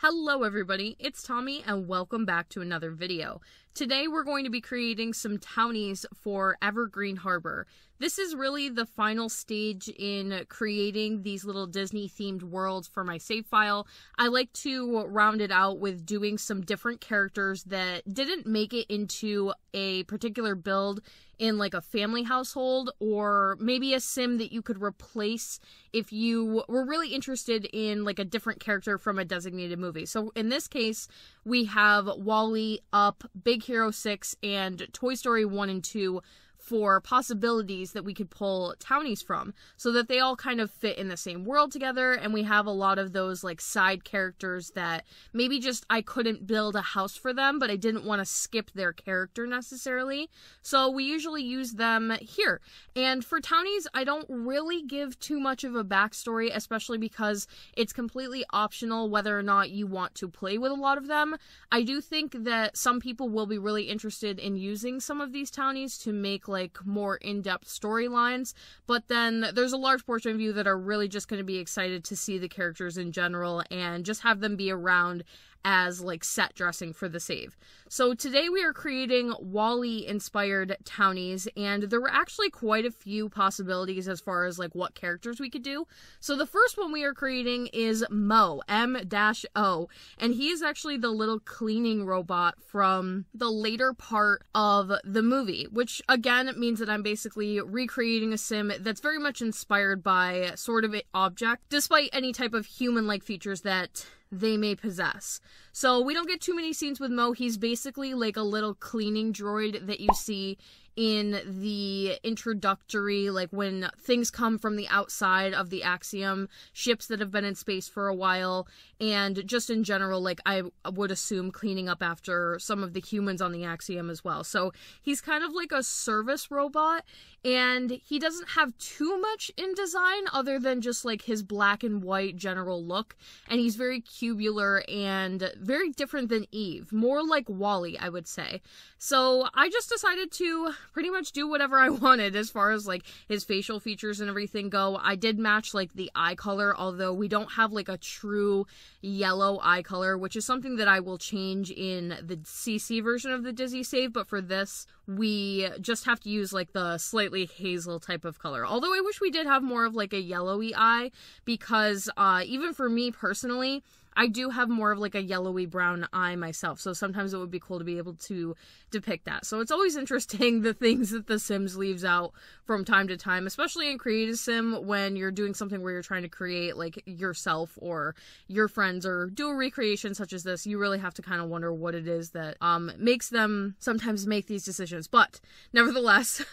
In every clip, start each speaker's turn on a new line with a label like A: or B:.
A: Hello everybody, it's Tommy and welcome back to another video. Today we're going to be creating some townies for Evergreen Harbor. This is really the final stage in creating these little Disney themed worlds for my save file. I like to round it out with doing some different characters that didn't make it into a particular build in like a family household, or maybe a sim that you could replace if you were really interested in like a different character from a designated movie. So in this case, we have WALL-E, Up, Big Hero 6, and Toy Story 1 and 2 for possibilities that we could pull townies from, so that they all kind of fit in the same world together, and we have a lot of those like side characters that maybe just I couldn't build a house for them, but I didn't want to skip their character necessarily, so we usually use them here. And for townies, I don't really give too much of a backstory, especially because it's completely optional whether or not you want to play with a lot of them. I do think that some people will be really interested in using some of these townies to make like more in-depth storylines, but then there's a large portion of you that are really just going to be excited to see the characters in general and just have them be around as like set dressing for the save. So today we are creating WALL-E inspired townies, and there were actually quite a few possibilities as far as like what characters we could do. So the first one we are creating is Mo, M-O, and he is actually the little cleaning robot from the later part of the movie, which again means that I'm basically recreating a sim that's very much inspired by sort of an object, despite any type of human-like features that they may possess. So we don't get too many scenes with Mo. He's basically like a little cleaning droid that you see in the introductory, like when things come from the outside of the Axiom, ships that have been in space for a while, and just in general, like I would assume cleaning up after some of the humans on the Axiom as well. So he's kind of like a service robot, and he doesn't have too much in design other than just like his black and white general look, and he's very cubular and very different than Eve, more like WALL-E, I would say. So I just decided to pretty much do whatever I wanted as far as like his facial features and everything go. I did match like the eye color, although we don't have like a true yellow eye color, which is something that I will change in the CC version of the Disney save, but for this we just have to use like the slightly hazel type of color. Although I wish we did have more of like a yellowy eye, because even for me personally, I do have more of like a yellowy brown eye myself, so sometimes it would be cool to be able to depict that. So it's always interesting the things that the Sims leaves out from time to time, especially in Create a Sim when you're doing something where you're trying to create like yourself or your friends or do a recreation such as this. You really have to kind of wonder what it is that makes them sometimes make these decisions. But nevertheless,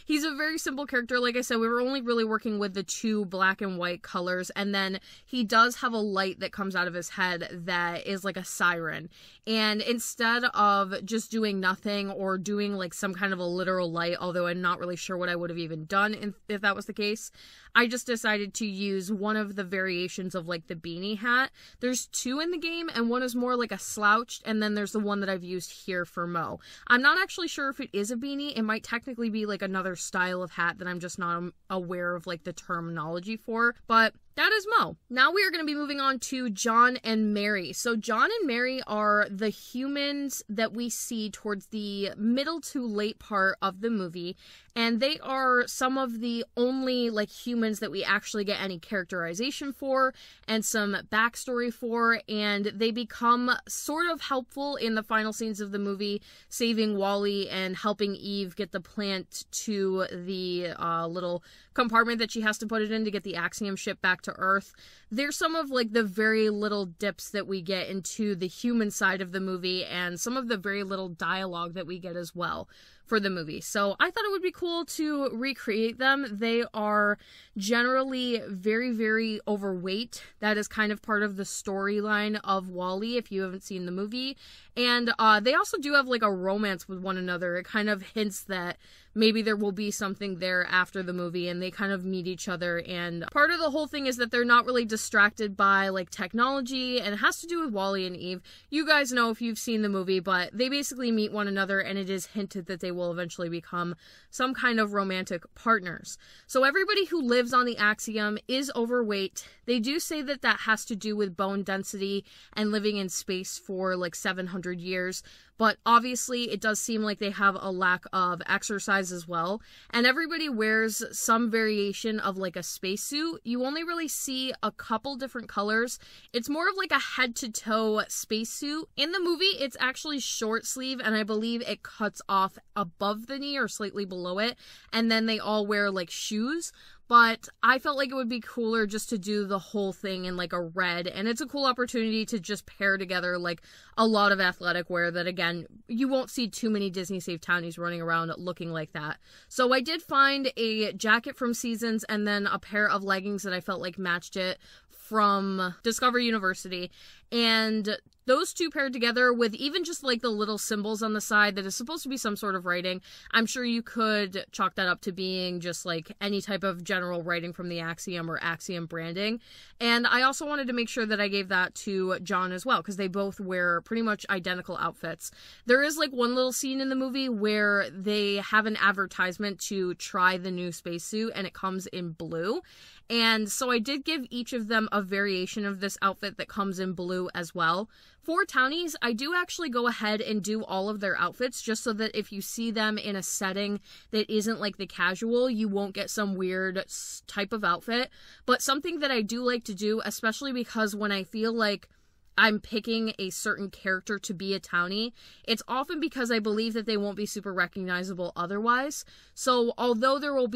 A: he's a very simple character. Like I said, we were only really working with the two black and white colors, and then he does have a light that comes out of his head that is like a siren, and instead of just doing nothing or doing like some kind of a literal light, although I'm not really sure what I would have even done if that was the case, I just decided to use one of the variations of like the beanie hat. There's two in the game, and one is more like a slouched, and then there's the one that I've used here for Mo. I'm not actually sure if it is a beanie. It might technically be like another style of hat that I'm just not aware of like the terminology for, but that is Mo. Now we are going to be moving on to John and Mary. So John and Mary are the humans that we see towards the middle to late part of the movie, and they are some of the only like humans that we actually get any characterization for and some backstory for, and they become sort of helpful in the final scenes of the movie, saving WALL-E and helping Eve get the plant to the little compartment that she has to put it in to get the Axiom ship back to Earth. There's some of like the very little dips that we get into the human side of the movie, and some of the very little dialogue that we get as well for the movie. So I thought it would be cool to recreate them. They are generally very, very overweight. That is kind of part of the storyline of WALL-E if you haven't seen the movie. And they also do have like a romance with one another. It kind of hints that maybe there will be something there after the movie, and they kind of meet each other, and part of the whole thing is is that they're not really distracted by like technology, and it has to do with Wally and Eve. You guys know if you've seen the movie, but they basically meet one another, and it is hinted that they will eventually become some kind of romantic partners. So everybody who lives on the Axiom is overweight. They do say that that has to do with bone density and living in space for like 700 years. But obviously it does seem like they have a lack of exercise as well. And everybody wears some variation of like a spacesuit. You only really see a couple different colors. It's more of like a head to toe spacesuit. In the movie, it's actually short sleeve, and I believe it cuts off above the knee or slightly below it. And then they all wear like shoes. But I felt like it would be cooler just to do the whole thing in like a red, and it's a cool opportunity to just pair together like a lot of athletic wear that, again, you won't see too many Disney safe townies running around looking like that. So I did find a jacket from Seasons and then a pair of leggings that I felt like matched it from Discover University, and those two paired together with even just like the little symbols on the side that is supposed to be some sort of writing. I'm sure you could chalk that up to being just like any type of general writing from the Axiom or Axiom branding. And I also wanted to make sure that I gave that to John as well, because they both wear pretty much identical outfits. There is like one little scene in the movie where they have an advertisement to try the new spacesuit, and it comes in blue. And so I did give each of them a variation of this outfit that comes in blue as well. For Townies, I do actually go ahead and do all of their outfits just so that if you see them in a setting that isn't like the casual, you won't get some weird type of outfit. But something that I do like to do, especially because when I feel like I'm picking a certain character to be a townie, it's often because I believe that they won't be super recognizable otherwise. So although there will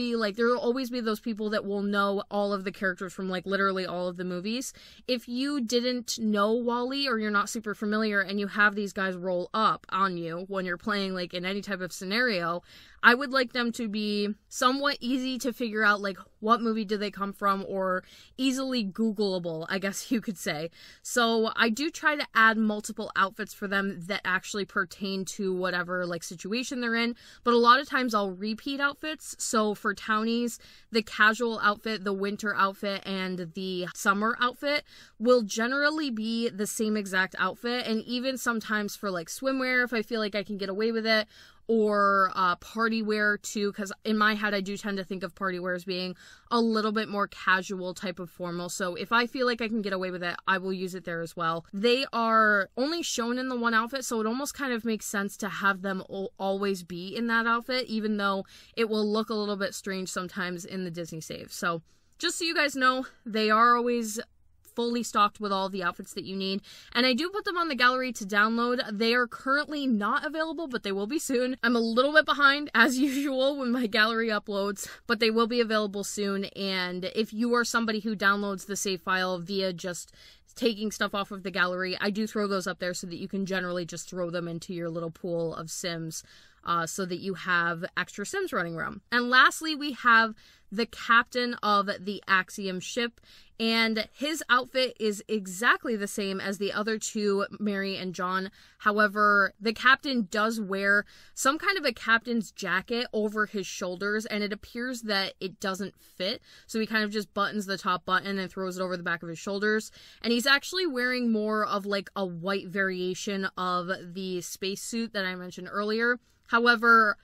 A: always be those people that will know all of the characters from like literally all of the movies, if you didn't know Wally or you're not super familiar and you have these guys roll up on you when you're playing like in any type of scenario, I would like them to be somewhat easy to figure out, like what movie did they come from, or easily Googleable, I guess you could say. So I do try to add multiple outfits for them that actually pertain to whatever like situation they're in, but a lot of times I'll repeat outfits. So for Townies, the casual outfit, the winter outfit, and the summer outfit will generally be the same exact outfit. And even sometimes for like swimwear, if I feel like I can get away with it, or party wear too, because in my head I do tend to think of party wear as being a little bit more casual type of formal. So if I feel like I can get away with it, I will use it there as well. They are only shown in the one outfit, so it almost kind of makes sense to have them always be in that outfit, even though it will look a little bit strange sometimes in the Disney save. So just so you guys know, they are always fully stocked with all the outfits that you need, and I do put them on the gallery to download. They are currently not available, but they will be soon. I'm a little bit behind as usual when my gallery uploads, but they will be available soon. And if you are somebody who downloads the save file via just taking stuff off of the gallery, I do throw those up there so that you can generally just throw them into your little pool of Sims, so that you have extra Sims running around. And lastly, we have the captain of the Axiom ship, and his outfit is exactly the same as the other two, Mary and John. However, the captain does wear some kind of a captain's jacket over his shoulders, and it appears that it doesn't fit, so he kind of just buttons the top button and throws it over the back of his shoulders. And he's actually wearing more of like a white variation of the spacesuit that I mentioned earlier. However,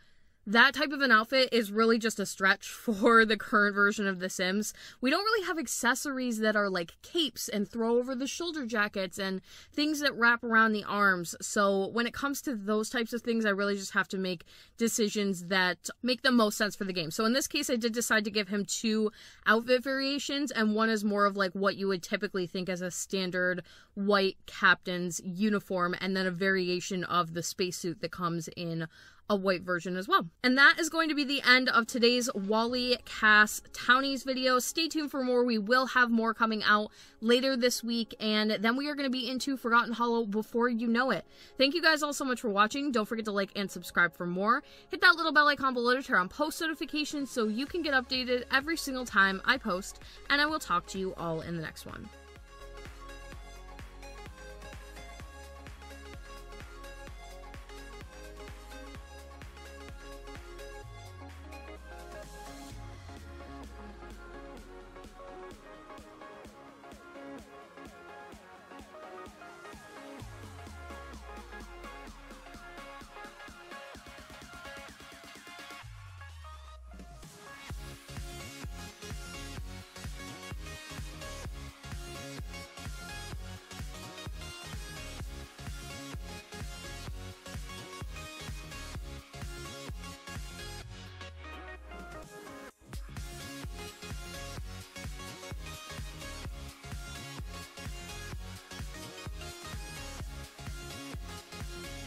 A: that type of an outfit is really just a stretch for the current version of The Sims. We don't really have accessories that are like capes and throw over the shoulder jackets and things that wrap around the arms. So when it comes to those types of things, I really just have to make decisions that make the most sense for the game. So in this case, I did decide to give him two outfit variations, and one is more of like what you would typically think as a standard white captain's uniform, and then a variation of the spacesuit that comes in a white version as well. And that is going to be the end of today's Wally Cass Townies video. Stay tuned for more. We will have more coming out later this week, and then we are going to be into Forgotten Hollow before you know it. Thank you guys all so much for watching. Don't forget to like and subscribe for more. Hit that little bell icon below to turn on post notifications so you can get updated every single time I post, and I will talk to you all in the next one.